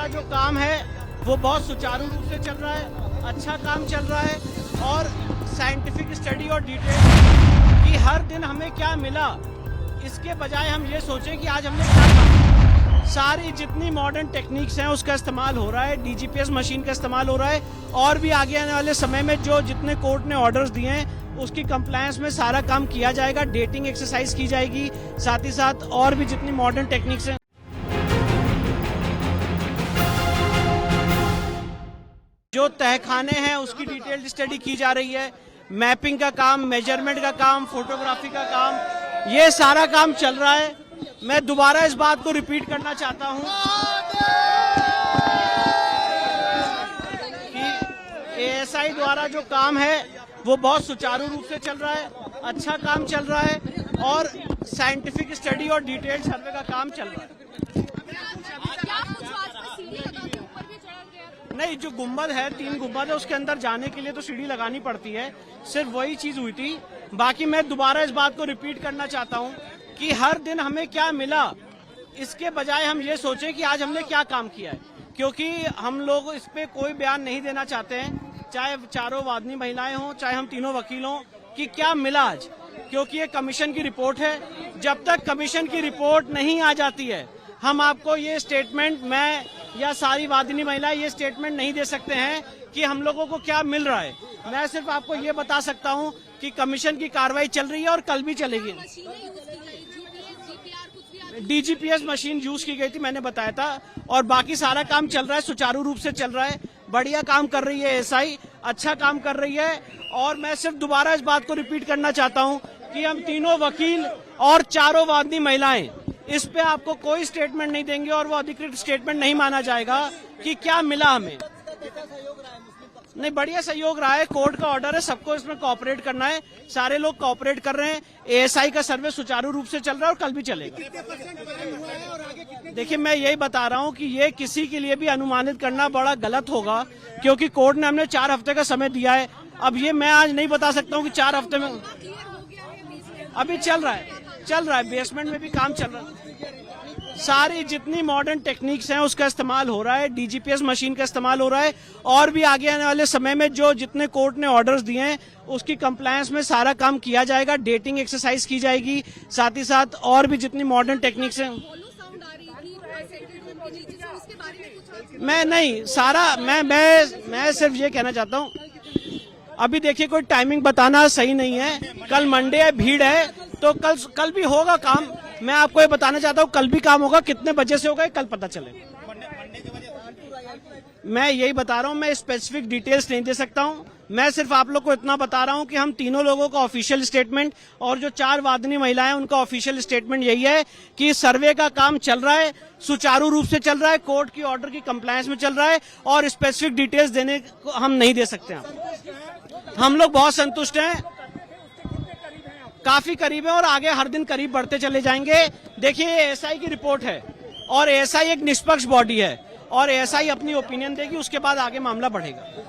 द्वारा जो काम है वो बहुत सुचारू रूप से चल रहा है, अच्छा काम चल रहा है और साइंटिफिक स्टडी और डिटेल कि हर दिन हमें क्या मिला, इसके बजाय हम ये सोचें कि आज हमने क्या काम। सारी जितनी मॉडर्न टेक्निक्स हैं उसका इस्तेमाल हो रहा है, डीजीपीएस मशीन का इस्तेमाल हो रहा है और भी आगे आने वाले समय में जो जितने कोर्ट ने ऑर्डर्स दिए हैं उसकी कंप्लायंस में सारा काम किया जाएगा, डेटिंग एक्सरसाइज की जाएगी, साथ ही साथ और भी जितनी मॉडर्न टेक्निक्स हैं। जो तहखाने हैं उसकी डिटेल्ड स्टडी की जा रही है, मैपिंग का काम, मेजरमेंट का काम, फोटोग्राफी का काम, ये सारा काम चल रहा है। मैं दोबारा इस बात को रिपीट करना चाहता हूं कि एएसआई द्वारा जो काम है वो बहुत सुचारू रूप से चल रहा है, अच्छा काम चल रहा है और साइंटिफिक स्टडी और डिटेल सर्वे का काम चल रहा है। नहीं, जो गुम्बद है, 3 गुम्बद है, उसके अंदर जाने के लिए तो सीढ़ी लगानी पड़ती है, सिर्फ वही चीज हुई थी। बाकी मैं दोबारा इस बात को रिपीट करना चाहता हूं कि हर दिन हमें क्या मिला, इसके बजाय हम ये सोचें कि आज हमने क्या काम किया है, क्योंकि हम लोग इस पे कोई बयान नहीं देना चाहते हैं, चाहे चारों वादनी महिलाएं हों, चाहे हम तीनों वकील हों, कि क्या मिला आज, क्योंकि ये कमीशन की रिपोर्ट है। जब तक कमीशन की रिपोर्ट नहीं आ जाती है हम आपको ये स्टेटमेंट, मैं या सारी वादिनी महिलाएं ये स्टेटमेंट नहीं दे सकते हैं कि हम लोगों को क्या मिल रहा है। मैं सिर्फ आपको ये बता सकता हूं कि कमीशन की कार्रवाई चल रही है और कल भी चलेगी। डीजीपीएस मशीन यूज की गई थी, मैंने बताया था, और बाकी सारा काम चल रहा है, सुचारू रूप से चल रहा है, बढ़िया काम कर रही है एएसआई, अच्छा काम कर रही है। और मैं सिर्फ दोबारा इस बात को रिपीट करना चाहता हूं कि हम तीनों वकील और चारों वादनी महिलाएं इस पे आपको कोई स्टेटमेंट नहीं देंगे और वो अधिकृत स्टेटमेंट नहीं माना जाएगा कि क्या मिला हमें। नहीं, बढ़िया सहयोग रहा है, कोर्ट का ऑर्डर है, सबको इसमें कोऑपरेट करना है, सारे लोग कोऑपरेट कर रहे हैं, एएसआई का सर्वे सुचारू रूप से चल रहा है और कल भी चलेगा। देखिए, मैं यही बता रहा हूं कि ये किसी के लिए भी अनुमानित करना बड़ा गलत होगा, क्योंकि कोर्ट ने हमने 4 हफ्ते का समय दिया है। अब ये मैं आज नहीं बता सकता हूं कि 4 हफ्ते में, अभी चल रहा है, बेसमेंट में भी काम चल रहा है, सारी जितनी मॉडर्न टेक्निक्स हैं उसका इस्तेमाल हो रहा है, डीजीपीएस मशीन का इस्तेमाल हो रहा है और भी आगे आने वाले समय में जो जितने कोर्ट ने ऑर्डर्स दिए हैं उसकी कंप्लायंस में सारा काम किया जाएगा, डेटिंग एक्सरसाइज की जाएगी, साथ ही साथ और भी जितनी मॉडर्न टेक्निक्स हैं। मैं नहीं, सारा मैं सिर्फ ये कहना चाहता हूँ, अभी देखिए कोई टाइमिंग बताना सही नहीं है, कल मंडे है, भीड़ है, तो कल भी होगा काम। मैं आपको ये बताना चाहता हूँ कल भी काम होगा, कितने बजे से होगा कल पता चलेगा। मैं यही बता रहा हूँ, मैं स्पेसिफिक डिटेल्स नहीं दे सकता हूँ, मैं सिर्फ आप लोग को इतना बता रहा हूँ कि हम तीनों लोगों का ऑफिशियल स्टेटमेंट और जो 4 वादनी महिलाएं उनका ऑफिशियल स्टेटमेंट यही है कि सर्वे का काम चल रहा है, सुचारू रूप से चल रहा है, कोर्ट की ऑर्डर की कंप्लायंस में चल रहा है और स्पेसिफिक डिटेल्स देने को हम नहीं दे सकते हैं। हम लोग बहुत संतुष्ट हैं, काफी करीब है और आगे हर दिन करीब बढ़ते चले जाएंगे। देखिए, एएसआई की रिपोर्ट है और एएसआई एक निष्पक्ष बॉडी है और एएसआई अपनी ओपिनियन देगी, उसके बाद आगे मामला बढ़ेगा।